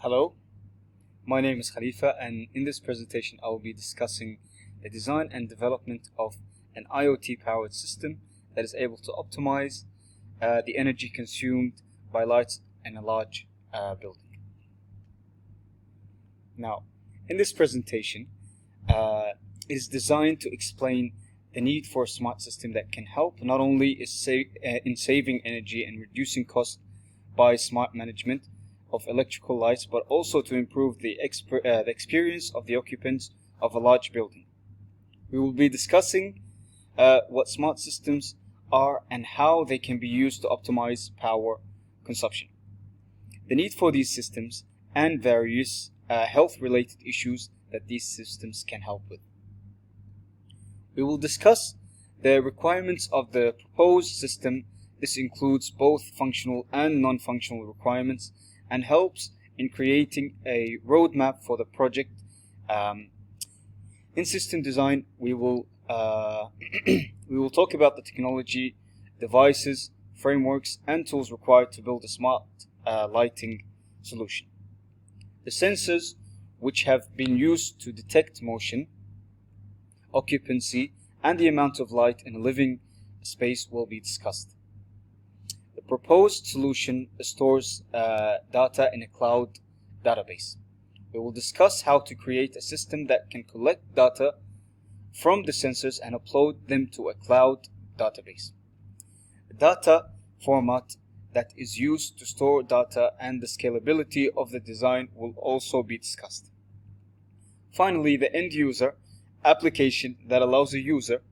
Hello, my name is Khalifa, and in this presentation I will be discussing the design and development of an IoT powered system that is able to optimize the energy consumed by lights in a large building. Now, in this presentation, it is designed to explain the need for a smart system that can help not only in saving energy and reducing costs by smart management of electrical lights, but also to improve the experience of the occupants of a large building. We will be discussing what smart systems are and how they can be used to optimize power consumption, the need for these systems, and various health-related issues that these systems can help with. We will discuss the requirements of the proposed system. This includes both functional and non-functional requirements and helps in creating a roadmap for the project. In system design, we will talk about the technology, devices, frameworks, and tools required to build a smart lighting solution. The sensors which have been used to detect motion, occupancy, and the amount of light in a living space will be discussed. The proposed solution stores data in a cloud database. We will discuss how to create a system that can collect data from the sensors and upload them to a cloud database. The data format that is used to store data and the scalability of the design will also be discussed. Finally, the end user application that allows a user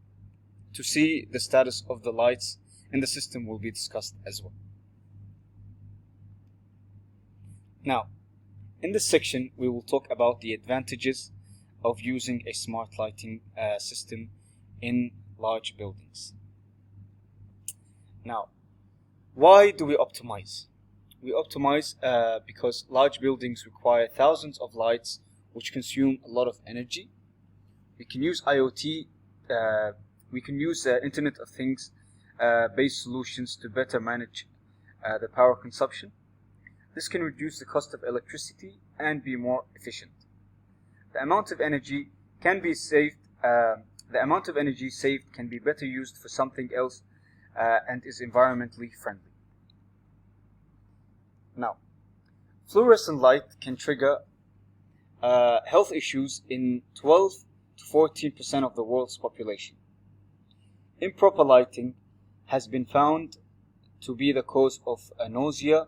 to see the status of the lights in the system will be discussed as well. Now, in this section, we will talk about the advantages of using a smart lighting system in large buildings. Now, why do we optimize? We optimize because large buildings require thousands of lights which consume a lot of energy. We can use IoT, we can use Internet of Things based solutions to better manage the power consumption. This can reduce the cost of electricity and be more efficient. The amount of energy can be saved. The amount of energy saved can be better used for something else and is environmentally friendly. Now, fluorescent light can trigger health issues in 12 to 14% of the world's population. Improper lighting has been found to be the cause of nausea,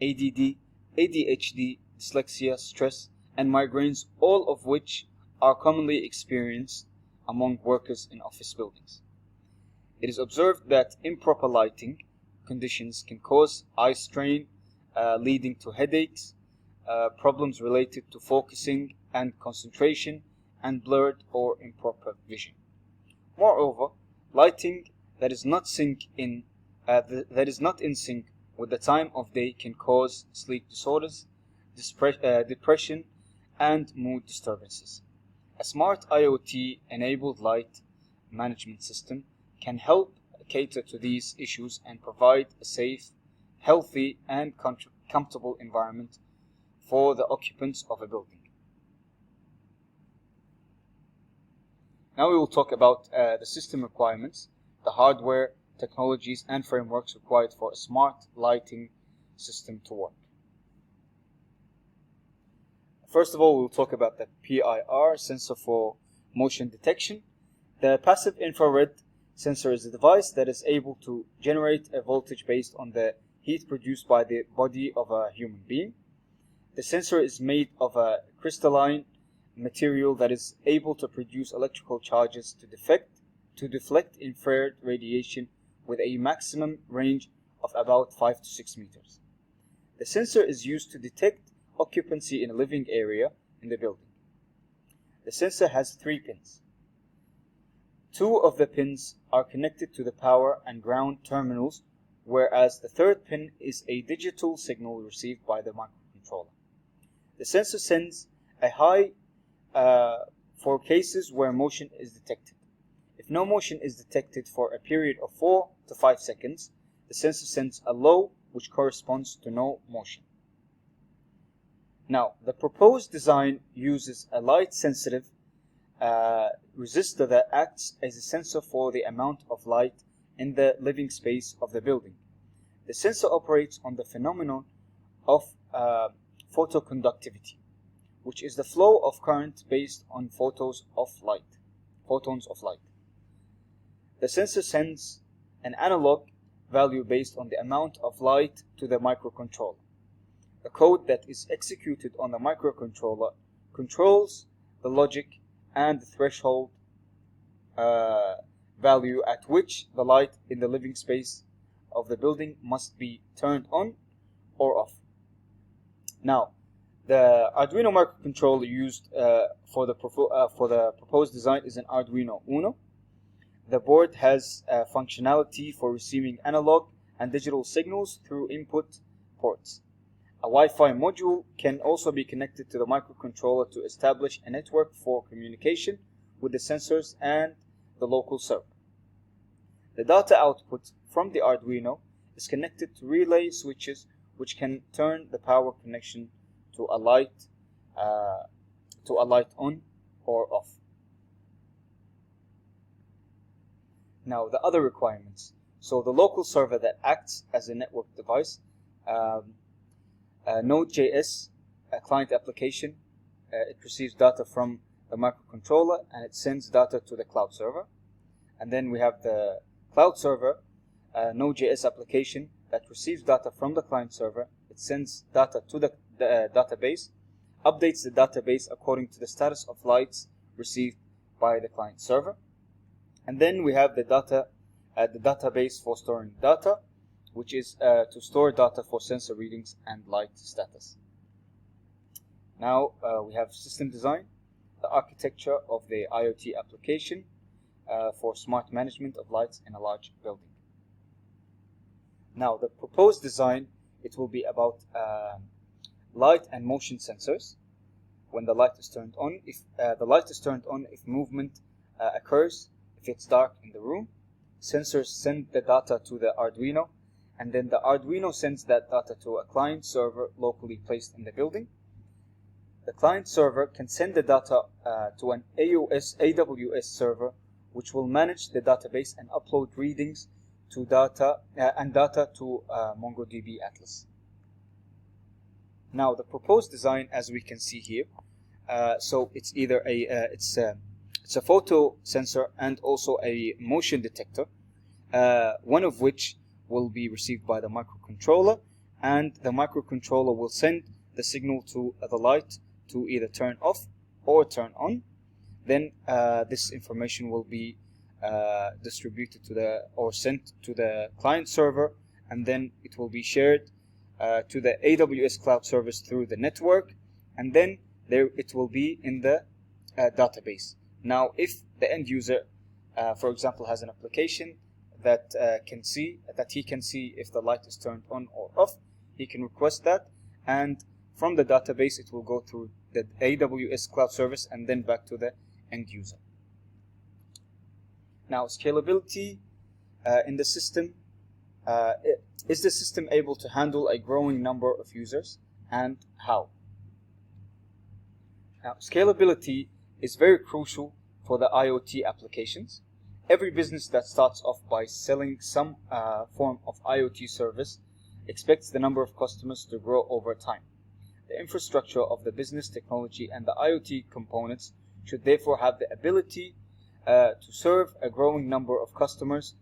ADD, ADHD, dyslexia, stress, and migraines, all of which are commonly experienced among workers in office buildings. It is observed that improper lighting conditions can cause eye strain, leading to headaches, problems related to focusing and concentration, and blurred or improper vision. Moreover, lighting that is not in sync with the time of day can cause sleep disorders, depression, and mood disturbances. A smart IoT-enabled light management system can help cater to these issues and provide a safe, healthy, and comfortable environment for the occupants of a building. Now we will talk about the system requirements, the hardware, technologies, and frameworks required for a smart lighting system to work. First of all, we'll talk about the PIR, sensor for motion detection. The passive infrared sensor is a device that is able to generate a voltage based on the heat produced by the body of a human being. The sensor is made of a crystalline material that is able to produce electrical charges to deflect infrared radiation with a maximum range of about 5 to 6 meters. The sensor is used to detect occupancy in a living area in the building. The sensor has 3 pins. 2 of the pins are connected to the power and ground terminals, whereas the 3rd pin is a digital signal received by the microcontroller. The sensor sends a high for cases where motion is detected. If no motion is detected for a period of 4 to 5 seconds, the sensor sends a low, which corresponds to no motion. Now, the proposed design uses a light-sensitive resistor that acts as a sensor for the amount of light in the living space of the building. The sensor operates on the phenomenon of photoconductivity, which is the flow of current based on photons of light. The sensor sends an analog value based on the amount of light to the microcontroller. The code that is executed on the microcontroller controls the logic and the threshold value at which the light in the living space of the building must be turned on or off. Now, the Arduino microcontroller used for the proposed design is an Arduino Uno. The board has functionality for receiving analog and digital signals through input ports. A Wi-Fi module can also be connected to the microcontroller to establish a network for communication with the sensors and the local server. The data output from the Arduino is connected to relay switches, which can turn the power connection to a light on or off. Now, the other requirements. So the local server that acts as a network device, Node.js, a client application, it receives data from the microcontroller and it sends data to the cloud server. And then we have the cloud server, Node.js application that receives data from the client server. It sends data to the database, updates the database according to the status of lights received by the client server. And then we have the database for storing data, which is to store data for sensor readings and light status. Now we have system design, the architecture of the IoT application for smart management of lights in a large building. Now, the proposed design, it will be about light and motion sensors. When the light is turned on, if the light is turned on, if movement occurs, if it's dark in the room, sensors send the data to the Arduino, and then the Arduino sends that data to a client server locally placed in the building. The client server can send the data to an AWS server, which will manage the database and upload readings to data to MongoDB Atlas. Now, the proposed design, as we can see here, so it's either it's a photo sensor and also a motion detector, one of which will be received by the microcontroller, and the microcontroller will send the signal to the light to either turn off or turn on. Then this information will be distributed to or sent to the client server, and then it will be shared to the AWS cloud service through the network, and then there it will be in the database. Now, if the end user, for example, has an application that he can see if the light is turned on or off, he can request that, and from the database it will go through the AWS cloud service and then back to the end user. Now, scalability in the system. Is the system able to handle a growing number of users, and how? Now, scalability is very crucial for the IoT applications. Every business that starts off by selling some form of IoT service expects the number of customers to grow over time. The infrastructure of the business technology and the IoT components should therefore have the ability to serve a growing number of customers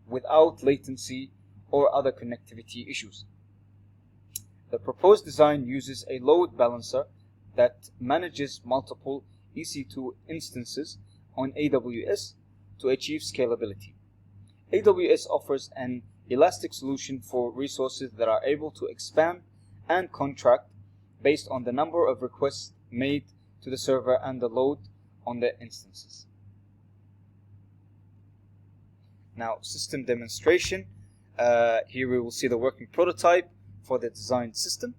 without latency or other connectivity issues. The proposed design uses a load balancer that manages multiple EC2 instances on AWS to achieve scalability. AWS offers an elastic solution for resources that are able to expand and contract based on the number of requests made to the server and the load on the instances. Now, system demonstration. Here we will see the working prototype for the designed system.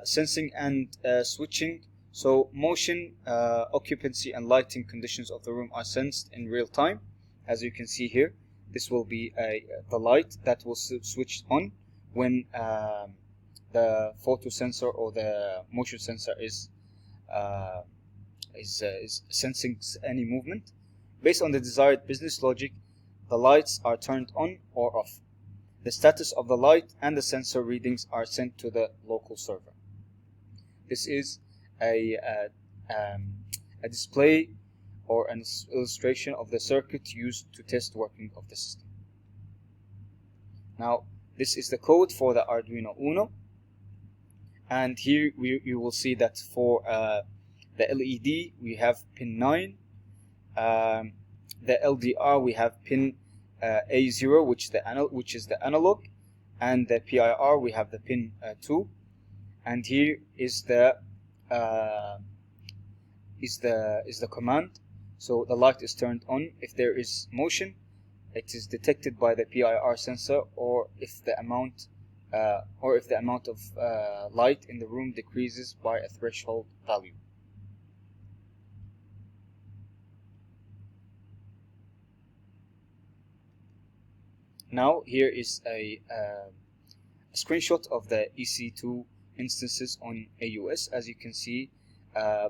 Sensing and switching. So motion, occupancy, and lighting conditions of the room are sensed in real time. As you can see here, this will be the light that will switch on when the photo sensor or the motion sensor is sensing any movement. Based on the desired business logic, the lights are turned on or off. The status of the light and the sensor readings are sent to the local server. This is a display or an illustration of the circuit used to test working of the system. Now, this is the code for the Arduino Uno, and here you will see that for the LED we have pin 9, the LDR we have pin A0, which is the analog, and the PIR we have the pin 2, and here is the command. So the light is turned on if there is motion. It is detected by the PIR sensor, or if the amount of light in the room decreases by a threshold value. Now here is a screenshot of the EC2 instances on AUS. As you can see,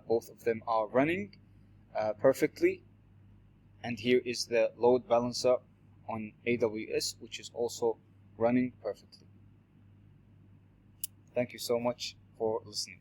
both of them are running perfectly, and here is the load balancer on AWS, which is also running perfectly. Thank you so much for listening.